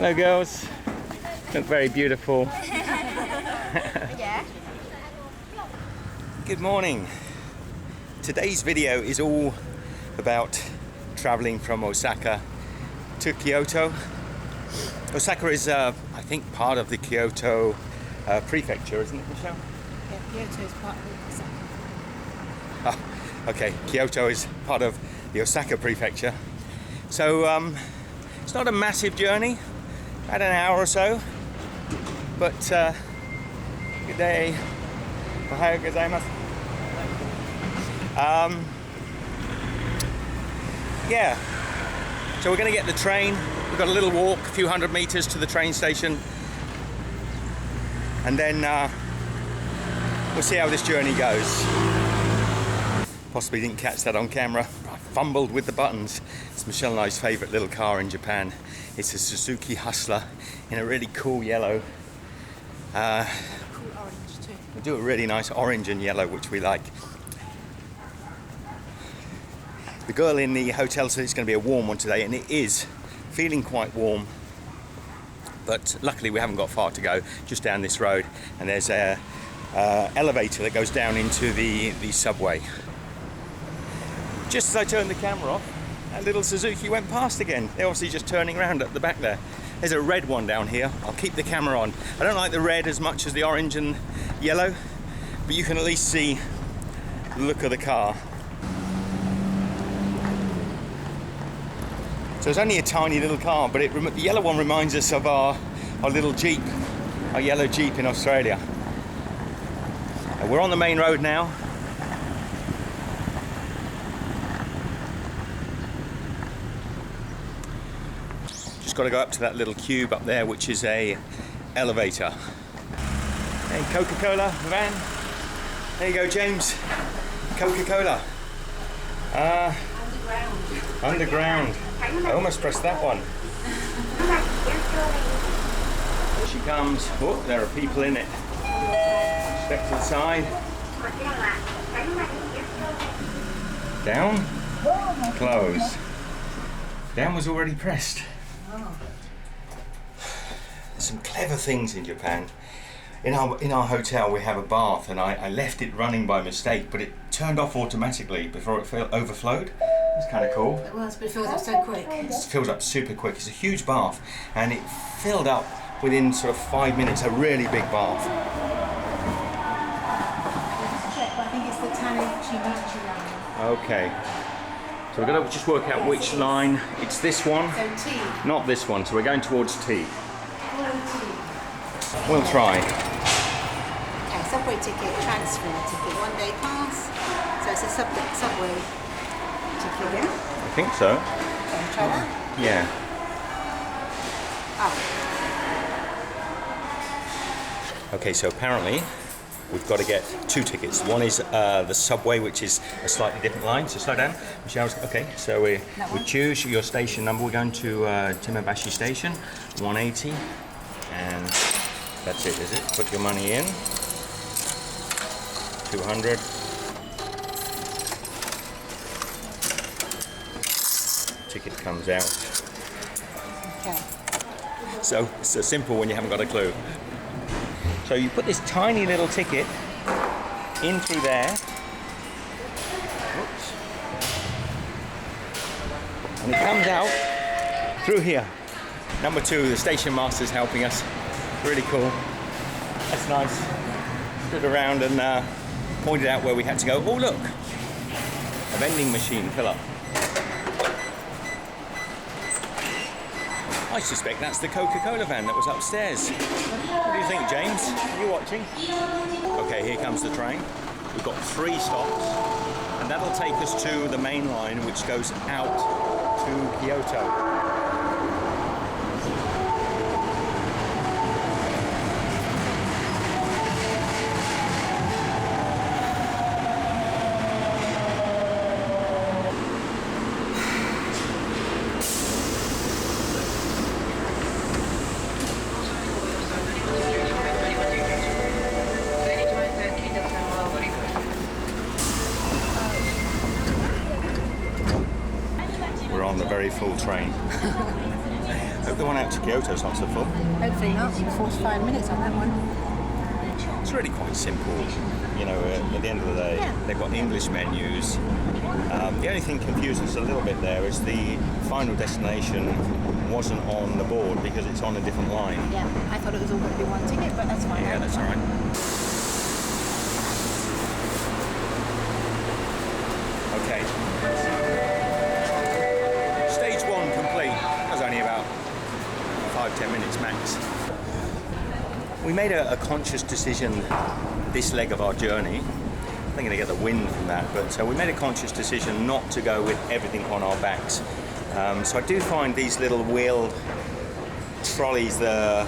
Hello girls. Look very beautiful. Yeah. Good morning. Today's video is all about traveling from Osaka to Kyoto. Osaka is, I think, part of the Kyoto prefecture, isn't it, Michelle? Yeah, Kyoto is part of Osaka. Oh, okay. Kyoto is part of the Osaka prefecture. So it's not a massive journey, about an hour or so. But good day. Ohayou gozaimasu. Yeah. So we're going to get the train. We've got a little walk, a few hundred meters to the train station, and then we'll see how this journey goes. Possibly didn't catch that on camera. I fumbled with the buttons. It's Michelle and I's favourite little car in Japan. It's a Suzuki Hustler in a really cool yellow. Cool orange too. We do a really nice orange and yellow, which we like. The girl in the hotel said it's going to be a warm one today, and it is feeling quite warm. But luckily we haven't got far to go, just down this road, and there's a elevator that goes down into the subway. Just as I turned the camera off, that little Suzuki went past again. They're obviously just turning around at the back there. There's a red one down here. I'll keep the camera on. I don't like the red as much as the orange and yellow, but you can at least see the look of the car. So it's only a tiny little car, but the yellow one reminds us of our little Jeep, our yellow Jeep in Australia. And we're on the main road now. Just got to go up to that little cube up there, which is a elevator. Hey, Coca-Cola van. There you go, James. Coca-Cola. Underground. I almost pressed that one. Here she comes. Oh, there are people in it. Step to the side. Down. Close. Down was already pressed. There's some clever things in Japan. In our hotel we have a bath, and I left it running by mistake, but it turned off automatically before it overflowed. It's kind of cool. It was, but it fills up so quick. It fills up super quick. It's a huge bath, and it filled up within sort of 5 minutes. A really big bath. I think it's the Tannichi line. Okay. So we're going to just work out which line. It's this one, So T. not this one. So we're going towards T. Follow T. We'll try. Okay, subway ticket, transfer ticket, 1 day pass. So it's a subway ticket, yeah? I think so. Okay, try that. Yeah. Oh. Okay, so apparently we've got to get 2 tickets. One is the subway, which is a slightly different line. So slow down, Michelle's. Okay, so we choose your station number. We're going to Timabashi Station, 180, and that's it, is it? Put your money in. 200. Ticket comes out. Okay. So it's so simple when you haven't got a clue. So you put this tiny little ticket in through there. Whoops. And it comes out through here. Number 2, the station master's helping us. Really cool. That's nice. Stood around and pointed out where we had to go. Oh look! A vending machine, fill up. I suspect that's the Coca-Cola van that was upstairs. What do you think, James? Are you watching? Okay, here comes the train. We've got 3 stops, and that'll take us to the main line, which goes out to Kyoto. We're on the very full train. the one out to Kyoto is not so full. Hopefully not. 45 minutes on that one. It's really quite simple. You know, at the end of the day, Yeah. they've got English menus. The only thing confusing us a little bit there is the final destination wasn't on the board because it's on a different line. Yeah, I thought it was all going to be one ticket, but that's fine. Yeah, that's all right. Okay. Stage 1 complete. That was only about 5-10 minutes max. We made a conscious decision this leg of our journey. I'm going to get the wind from that, but we made a conscious decision not to go with everything on our backs. So I do find these little wheeled trolleys, the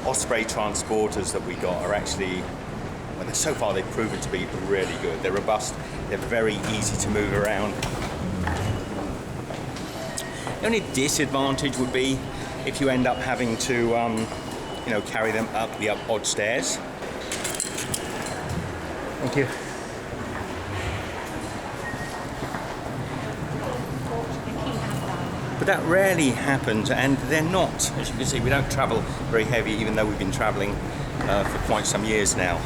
Osprey transporters that we got, are actually, well, so far they've proven to be really good. They're robust, they're very easy to move around. The only disadvantage would be if you end up having to carry them up the odd stairs. Thank you. But that rarely happens, and they're not, as you can see, we don't travel very heavy, even though we've been traveling for quite some years now.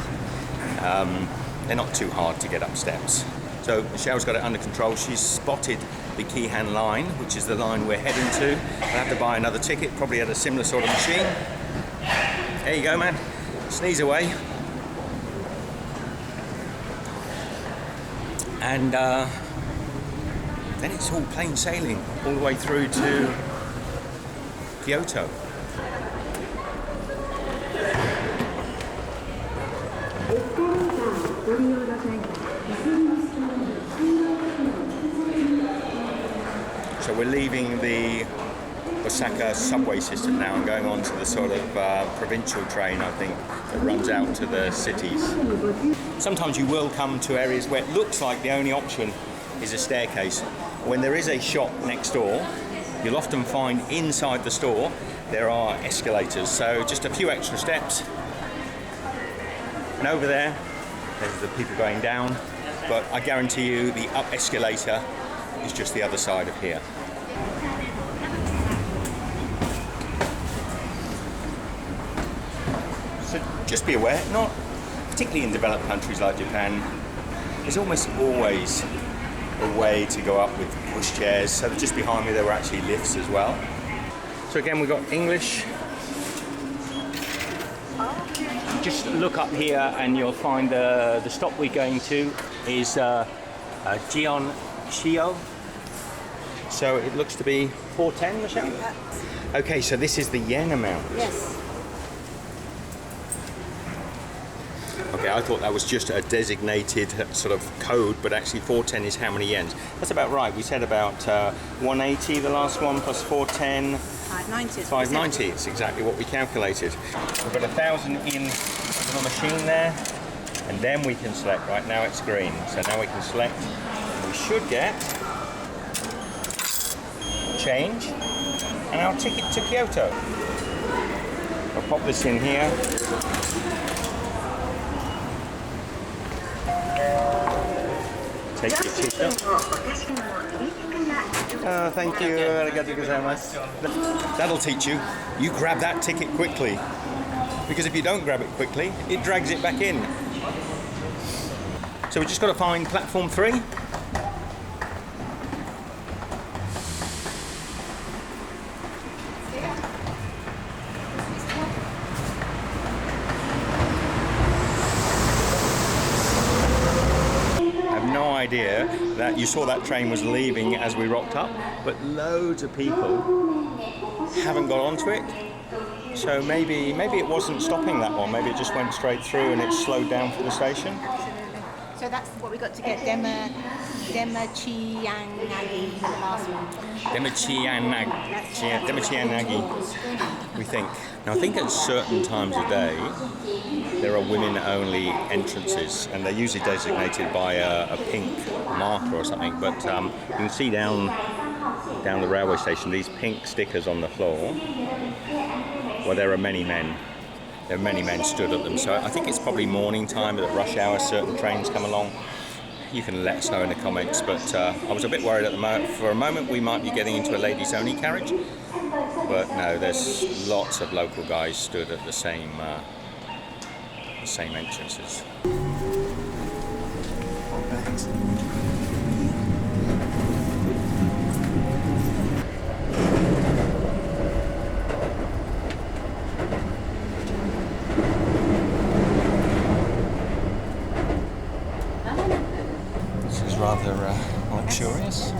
They're not too hard to get up steps. So Michelle's got it under control. She's spotted the Keihan line, which is the line we're heading to. I'll have to buy another ticket, probably at a similar sort of machine. There you go, man. Sneeze away. And then it's all plain sailing all the way through to Kyoto. So we're leaving the Osaka subway system now and going on to the sort of provincial train, I think, that runs out to the cities. Sometimes you will come to areas where it looks like the only option is a staircase. When there is a shop next door, you'll often find inside the store there are escalators, so just a few extra steps. And over there, there's the people going down, but I guarantee you the up escalator is just the other side of here. So just be aware, not particularly in developed countries like Japan, there's almost always a way to go up with pushchairs. So just behind me there were actually lifts as well. So again, we've got English. Just look up here and you'll find the stop we're going to is Gion Shio. So it looks to be 410, Michelle? Okay, so this is the yen amount. Yes. Okay, I thought that was just a designated sort of code, but actually 410 is how many yens. That's about right. We said about 180 the last one, plus 410. 590. 590, it's exactly what we calculated. We've got 1,000 in the machine there, and then we can select. Right now it's green, so now we can select. We should get change and our ticket to Kyoto. I'll pop this in here. Take your ticket. Oh, thank you. Arigatou gozaimasu. That'll teach you. You grab that ticket quickly. Because if you don't grab it quickly, it drags it back in. So we just got to find platform 3. Idea that you saw that train was leaving as we rocked up, but loads of people haven't got onto it, so maybe it wasn't stopping that one, maybe it just went straight through and it slowed down for the station. Absolutely. So that's what we got to get, Demachianagi, the last one. Demachianagi, we think. Now I think at certain times of day there are women-only entrances, and they're usually designated by a pink marker or something. But you can see down the railway station these pink stickers on the floor. Well, there are many men. There are many men stood at them. So I think it's probably morning time at rush hour. Certain trains come along. You can let us know in the comments. But I was a bit worried at the moment. For a moment, we might be getting into a ladies-only carriage. but no, there's lots of local guys stood at the same entrances. This is rather luxurious.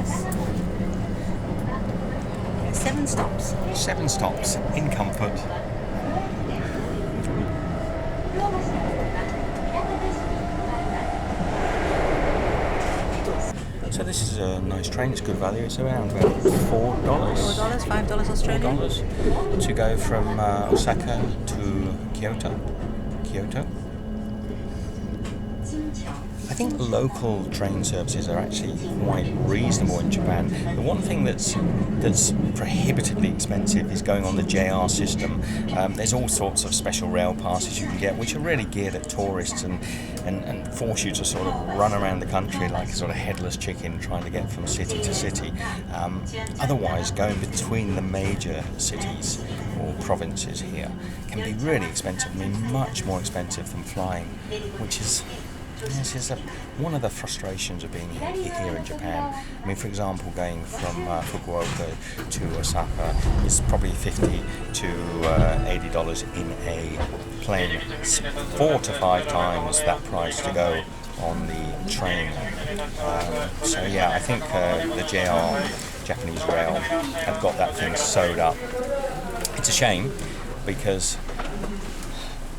7 stops. 7 stops in comfort. So this is a nice train, it's good value, it's around about $4. $4, $5 Australian. $4 to go from Osaka to Kyoto. I think local train services are actually quite reasonable in Japan. The one thing that's prohibitively expensive is going on the JR system. There's all sorts of special rail passes you can get, which are really geared at tourists and force you to sort of run around the country like a sort of headless chicken trying to get from city to city. Otherwise, going between the major cities or provinces here can be really expensive. I mean, much more expensive than flying, which is... This is one of the frustrations of being here in Japan. I mean, for example, going from Fukuoka to Osaka is probably $50 to $80 in a plane. It's 4 to 5 times that price to go on the train. So yeah, I think the JR, Japanese Rail, have got that thing sewed up. It's a shame because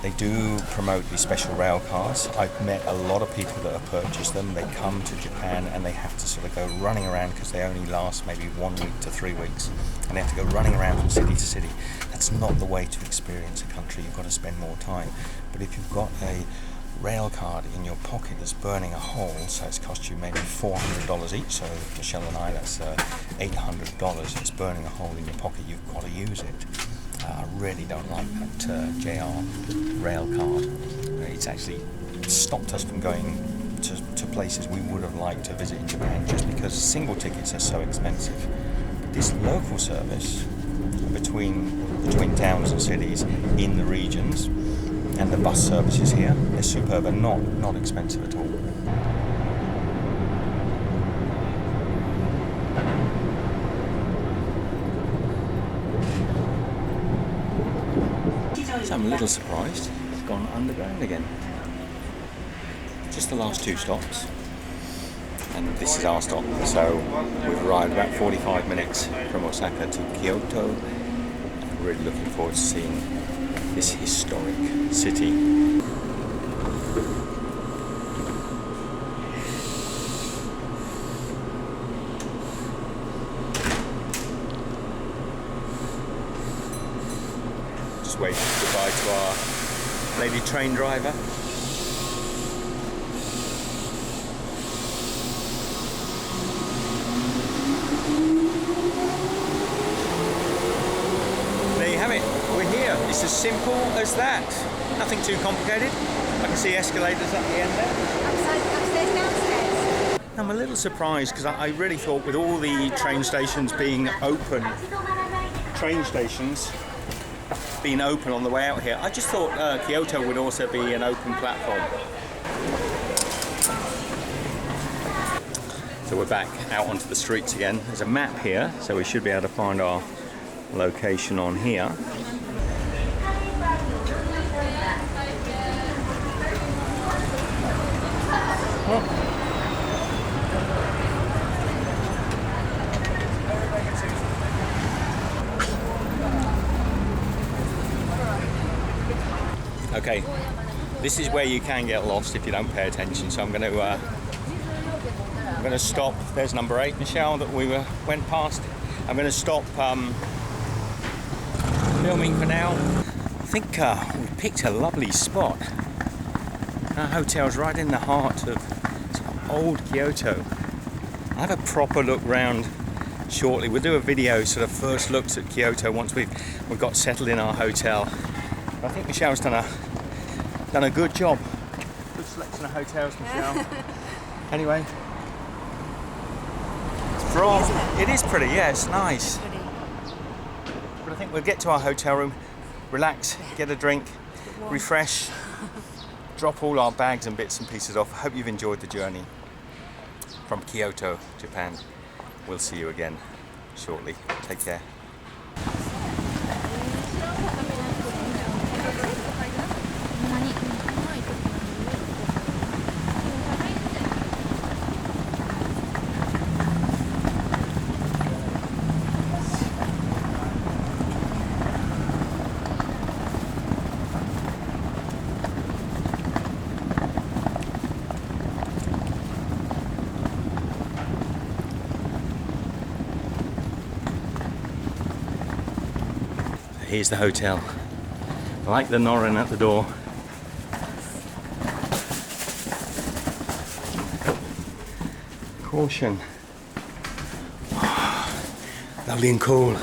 they do promote these special rail cars. I've met a lot of people that have purchased them. They come to Japan and they have to sort of go running around because they only last maybe 1 week to 3 weeks. And they have to go running around from city to city. That's not the way to experience a country. You've got to spend more time. But if you've got a rail card in your pocket that's burning a hole, so it's cost you maybe $400 each, so Michelle and I, that's $800. It's burning a hole in your pocket. You've got to use it. I really don't like that JR rail card. It's actually stopped us from going to places we would have liked to visit in Japan just because single tickets are so expensive. But this local service between towns and cities in the regions and the bus services here, they're superb and not expensive at all. So I'm a little surprised it's gone underground again. Just the last 2 stops, and this is our stop. So we've arrived about 45 minutes from Osaka to Kyoto. I'm really looking forward to seeing this historic city. Waving goodbye to our lady train driver. There you have it, we're here. It's as simple as that. Nothing too complicated. I can see escalators at the end there. Upstairs, downstairs. I'm a little surprised because I really thought with all the train stations being open, being open on the way out here, I just thought Kyoto would also be an open platform. So we're back out onto the streets again. There's a map here, so we should be able to find our location on here. Okay, this is where you can get lost if you don't pay attention. So I'm going to stop. There's number 8, Michelle, that we went past. I'm going to stop filming for now. I think we picked a lovely spot. Our hotel's right in the heart of sort of old Kyoto. I'll have a proper look round shortly. We'll do a video, sort of first looks at Kyoto once we've got settled in our hotel. I think Michelle's done a good job. Good selection of hotels, Michelle. Anyway, it's from. It is pretty. Yeah, it's nice. Pretty. But I think we'll get to our hotel room, relax, get a drink, refresh, drop all our bags and bits and pieces off. I hope you've enjoyed the journey from Kyoto, Japan. We'll see you again shortly. Take care. Here's the hotel. I like the Norin at the door. Caution. Lovely and cool.